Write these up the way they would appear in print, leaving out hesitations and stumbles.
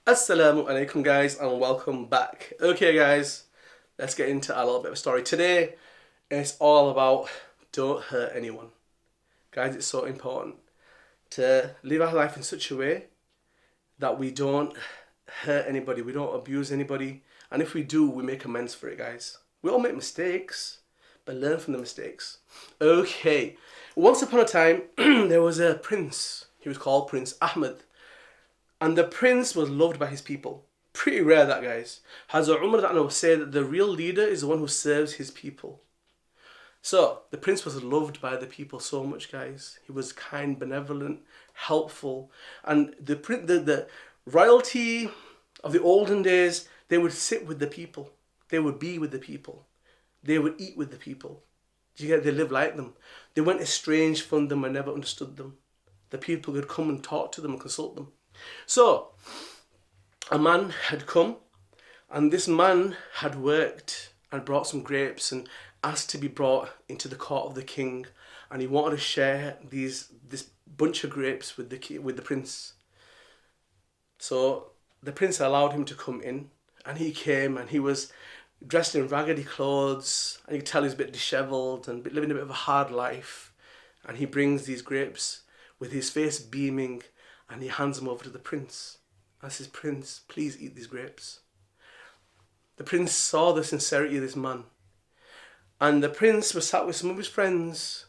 Assalamu alaikum guys and welcome back. Okay guys, let's get into a little bit of a story. Today it's all about don't hurt anyone. Guys, it's so important to live our life in such a way that we don't hurt anybody, we don't abuse anybody, and if we do, we make amends for it, guys. We all make mistakes, but learn from the mistakes. Okay, once upon a time there was a prince. He was called Prince Ahmed. And the prince was loved by his people. Pretty rare that, guys. Hazrat Umar will say that the real leader is the one who serves his people. So, the prince was loved by the people so much, guys. He was kind, benevolent, helpful. And the royalty of the olden days, they would sit with the people. They would be with the people. They would eat with the people. Do you get? They lived like them. They weren't estranged from them and never understood them. The people could come and talk to them and consult them. So, a man had come, and this man had worked and brought some grapes and asked to be brought into the court of the king, and he wanted to share this bunch of grapes with the prince. So the prince allowed him to come in, and he came, and he was dressed in raggedy clothes, and you could tell he's a bit dishevelled and living a bit of a hard life, and he brings these grapes with his face beaming, and he hands them over to the prince. And says, "Prince, please eat these grapes." The prince saw the sincerity of this man. And the prince was sat with some of his friends,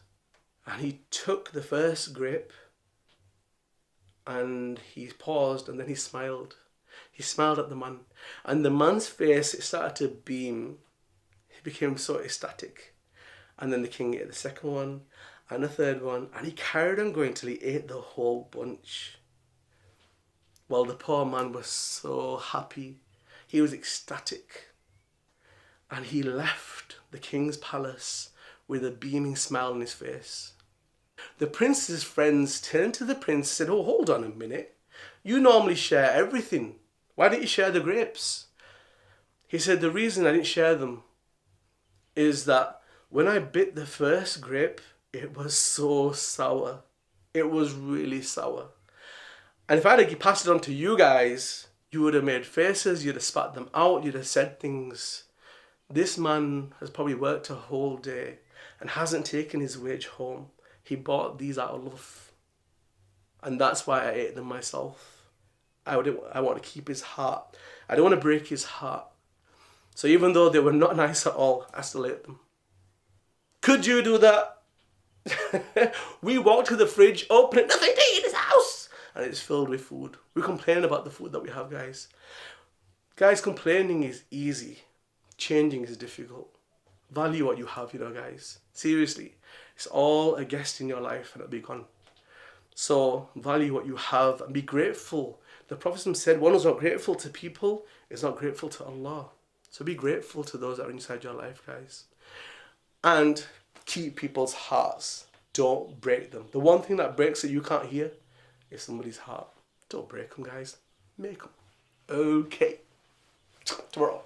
and he took the first grape, and he paused, and then he smiled. He smiled at the man. And the man's face, it started to beam. He became so ecstatic. And then the king ate the second one, and the third one, and he carried on going till he ate the whole bunch. Well, the poor man was so happy. He was ecstatic. And he left the king's palace with a beaming smile on his face. The prince's friends turned to the prince and said, "Oh, hold on a minute. You normally share everything. Why didn't you share the grapes?" He said, "The reason I didn't share them is that when I bit the first grape, it was so sour. It was really sour. And if I'd have passed it on to you guys, you would have made faces, you'd have spat them out, you'd have said things. This man has probably worked a whole day and hasn't taken his wage home. He bought these out of love. And that's why I ate them myself. I want to keep his heart. I don't want to break his heart. So even though they were not nice at all, I still ate them." Could you do that? We walk to the fridge, open it, nothing to eat in this house, and it's filled with food. We complain about the food that we have, guys. Guys, complaining is easy. Changing is difficult. Value what you have, guys. Seriously. It's all a guest in your life and it'll be gone. So, value what you have and be grateful. The Prophet said, one who's not grateful to people is not grateful to Allah. So be grateful to those that are inside your life, guys. And keep people's hearts. Don't break them. The one thing that breaks that you can't hear is somebody's heart. Don't break them, guys. Make them. Okay. Tomorrow.